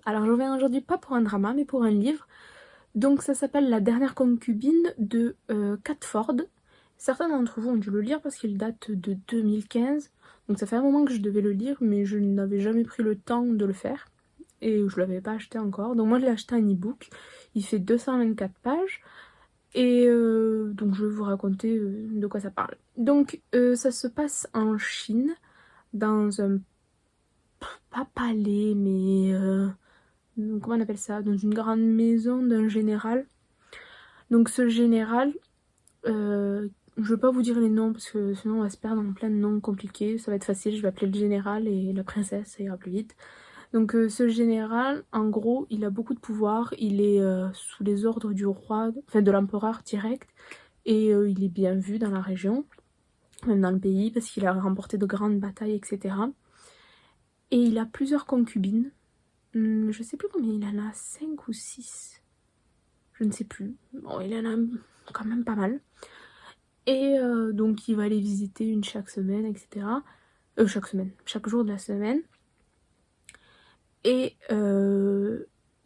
Alors je reviens aujourd'hui pas pour un drama mais pour un livre. Donc ça s'appelle La dernière concubine de Catford. Certains d'entre vous ont dû le lire parce qu'il date de 2015. Donc ça fait un moment que je devais le lire mais je n'avais jamais pris le temps de le faire. Et je l'avais pas acheté encore. Donc moi je l'ai acheté en e-book. Il fait 224 pages. Et donc je vais vous raconter de quoi ça parle. Donc ça se passe en Chine, dans un... pas palais mais... comment on appelle ça, dans une grande maison d'un général. Donc ce général, je vais pas vous dire les noms parce que sinon on va se perdre dans plein de noms compliqués. Ça va être facile, je vais appeler le général et la princesse, ça ira plus vite. Donc ce général, en gros, il a beaucoup de pouvoir. Il est sous les ordres du roi, enfin de l'empereur direct. Et il est bien vu dans la région, même dans le pays, parce qu'il a remporté de grandes batailles, etc. Et il a plusieurs concubines. Je sais plus combien il en a, 5 ou 6. Je ne sais plus. Bon, il en a quand même pas mal. Et donc il va les visiter une chaque semaine, etc. Chaque semaine, chaque jour de la semaine. Et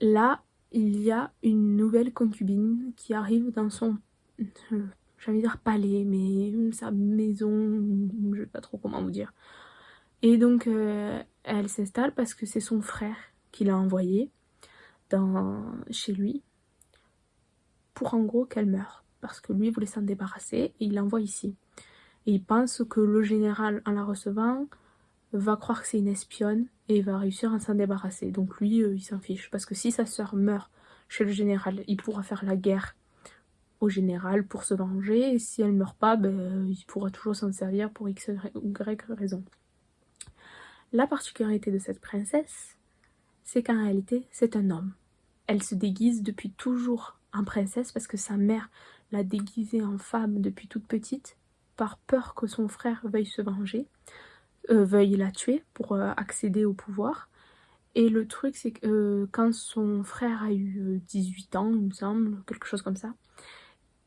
là, il y a une nouvelle concubine qui arrive dans son, j'ai envie de dire palais, mais sa maison, je sais pas trop comment vous dire. Et donc elle s'installe parce que c'est son frère qui l'a envoyée chez lui pour en gros qu'elle meure. Parce que lui voulait s'en débarrasser et il l'envoie ici. Et il pense que le général, en la recevant, va croire que c'est une espionne et va réussir à s'en débarrasser. Donc lui, il s'en fiche. Parce que si sa sœur meurt chez le général, il pourra faire la guerre au général pour se venger. Et si elle meurt pas, ben, il pourra toujours s'en servir pour X ou Y raison. La particularité de cette princesse, c'est qu'en réalité, c'est un homme. Elle se déguise depuis toujours en princesse parce que sa mère l'a déguisée en femme depuis toute petite, par peur que son frère veuille se venger, veuille la tuer pour accéder au pouvoir. Et le truc, c'est que quand son frère a eu 18 ans, il me semble, quelque chose comme ça,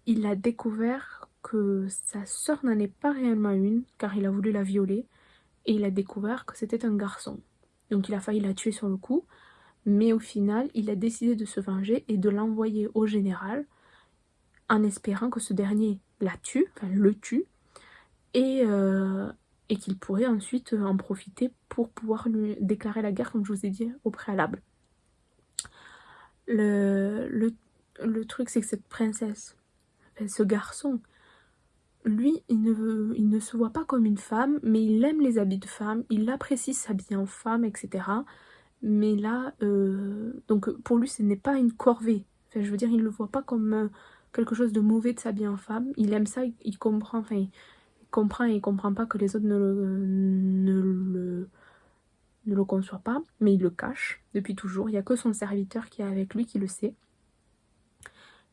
il a découvert que sa sœur n'en est pas réellement une, car il a voulu la violer, et il a découvert que c'était un garçon. Donc il a failli la tuer sur le coup, mais au final, il a décidé de se venger et de l'envoyer au général en espérant que ce dernier la tue, enfin le tue, et qu'il pourrait ensuite en profiter pour pouvoir lui déclarer la guerre, comme je vous ai dit au préalable. Le truc, c'est que cette princesse, enfin, ce garçon, lui, il ne se voit pas comme une femme, mais il aime les habits de femme, il apprécie s'habiller en femme, etc. Mais là, donc pour lui, ce n'est pas une corvée. Enfin, je veux dire, il ne le voit pas comme quelque chose de mauvais de s'habiller en femme. Il aime ça, il comprend, enfin, il comprend et il comprend pas que les autres ne le conçoit pas, mais il le cache depuis toujours. Il n'y a que son serviteur qui est avec lui qui le sait,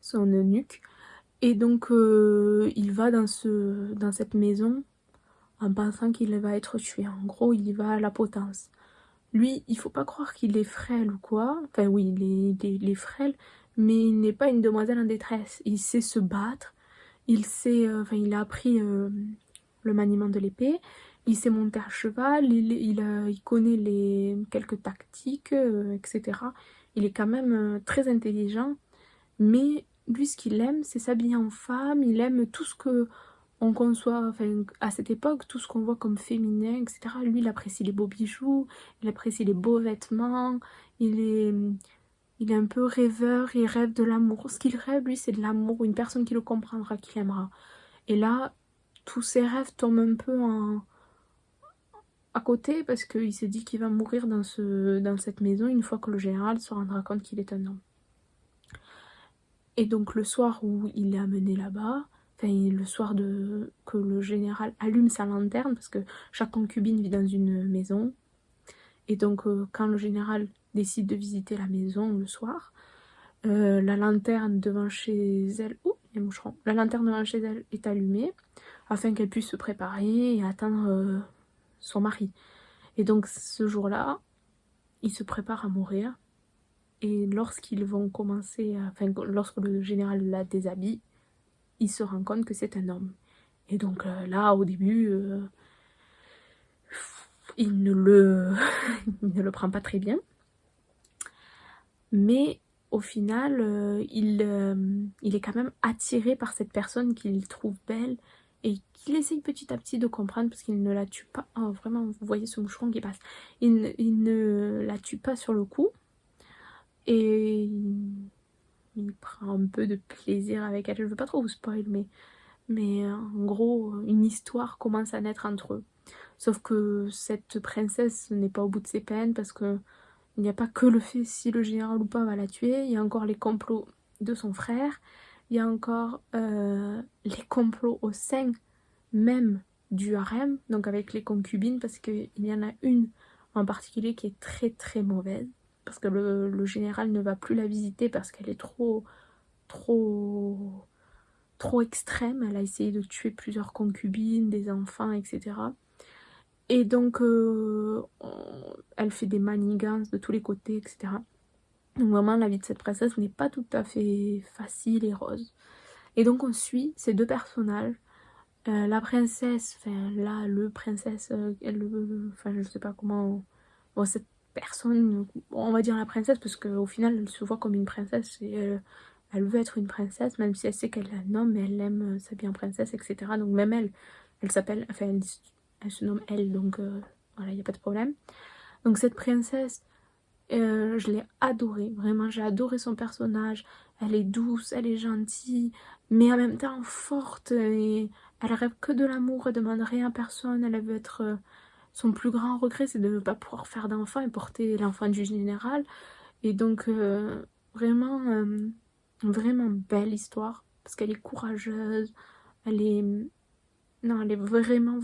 son eunuque. Et donc il va dans cette maison en pensant qu'il va être tué. En gros, il y va à la potence. Lui, il faut pas croire qu'il est frêle ou quoi. Enfin oui, il est frêle, mais il n'est pas une demoiselle en détresse. Il sait se battre, il sait, enfin il a appris le maniement de l'épée, il sait monter à cheval, il connaît quelques tactiques, etc. Il est quand même très intelligent, mais lui ce qu'il aime c'est s'habiller en femme, il aime tout ce que on conçoit, enfin à cette époque, tout ce qu'on voit comme féminin, etc. Lui il apprécie les beaux bijoux, il apprécie les beaux vêtements, il est un peu rêveur, il rêve de l'amour. Ce qu'il rêve lui c'est de l'amour, une personne qui le comprendra, qui l'aimera. Et là, tous ses rêves tombent un peu à côté parce qu'il s'est dit qu'il va mourir dans cette maison une fois que le général se rendra compte qu'il est un homme. Et donc le soir où il est amené là-bas, enfin le soir que le général allume sa lanterne, parce que chaque concubine vit dans une maison, et donc quand le général décide de visiter la maison le soir, la lanterne devant chez elle, il y a un moucheron, la lanterne devant chez elle est allumée, afin qu'elle puisse se préparer et attendre son mari. Et donc ce jour-là, il se prépare à mourir. Et lorsqu'ils vont commencer, enfin lorsque le général la déshabille, il se rend compte que c'est un homme. Et donc là, au début, il ne le prend pas très bien. mais au final, il est quand même attiré par cette personne qu'il trouve belle et qu'il essaye petit à petit de comprendre parce qu'il ne la tue pas. Oh, vraiment, vous voyez ce moucheron qui passe. Il ne la tue pas sur le coup et il prend un peu de plaisir avec elle. Je veux pas trop vous spoil, mais en gros, une histoire commence à naître entre eux. Sauf que cette princesse n'est pas au bout de ses peines parce que il n'y a pas que le fait si le général ou pas va la tuer, il y a encore les complots de son frère, il y a encore les complots au sein même du harem, donc avec les concubines, parce qu'il y en a une en particulier qui est très très mauvaise, parce que le général ne va plus la visiter parce qu'elle est trop extrême, elle a essayé de tuer plusieurs concubines, des enfants, etc. Et donc, elle fait des manigances de tous les côtés, etc. Donc vraiment, la vie de cette princesse n'est pas tout à fait facile et rose. Et donc, on suit ces deux personnages. La princesse, enfin, là, princesse, enfin, je sais pas comment... Bon, cette personne, on va dire la princesse, parce qu'au final, elle se voit comme une princesse, et elle veut être une princesse, même si elle sait qu'elle a un homme, mais elle aime s'habiller en princesse, etc. Donc même elle s'appelle... Enfin, elle se nomme elle, donc voilà, il n'y a pas de problème. Donc cette princesse, je l'ai adorée, vraiment, j'ai adoré son personnage. Elle est douce, elle est gentille, mais en même temps forte, et elle rêve que de l'amour, elle demande rien à personne, elle veut être... son plus grand regret, c'est de ne pas pouvoir faire d'enfant et porter l'enfant du général. Et donc, vraiment belle histoire, parce qu'elle est courageuse, elle est... Non, elle est vraiment...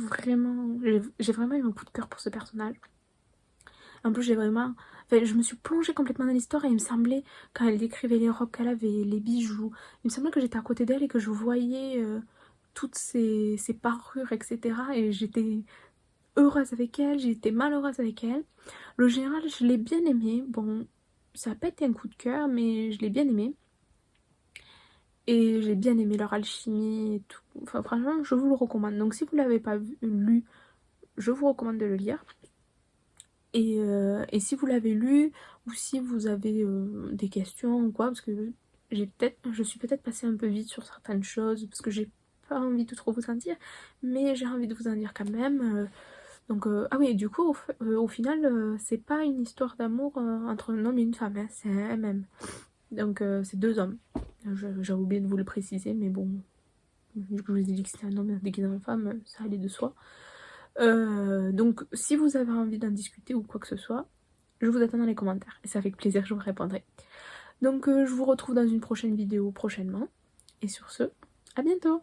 J'ai vraiment eu un coup de cœur pour ce personnage. En plus, j'ai vraiment... Enfin, je me suis plongée complètement dans l'histoire et il me semblait, quand elle décrivait les robes qu'elle avait, les bijoux, il me semblait que j'étais à côté d'elle et que je voyais toutes ses parures, etc. Et j'étais heureuse avec elle, j'étais malheureuse avec elle. Le général, je l'ai bien aimé. Bon, ça n'a pas été un coup de cœur, mais je l'ai bien aimé. Et j'ai bien aimé leur alchimie et tout. Enfin, franchement, je vous le recommande. Donc, si vous ne l'avez pas lu, je vous recommande de le lire. Et si vous l'avez lu, ou si vous avez des questions ou quoi, parce que je suis peut-être passée un peu vite sur certaines choses, parce que j'ai pas envie de trop vous en dire, mais j'ai envie de vous en dire quand même. Donc, ah oui, du coup, au final, c'est pas une histoire d'amour entre un homme et une femme, hein, c'est un MM. Donc, c'est deux hommes. J'ai oublié de vous le préciser, mais bon, vu que je vous ai dit que c'était un homme déguisé en femme, ça allait de soi. Donc, si vous avez envie d'en discuter ou quoi que ce soit, je vous attends dans les commentaires. Et c'est avec plaisir que je vous répondrai. Donc, je vous retrouve dans une prochaine vidéo prochainement. Et sur ce, à bientôt!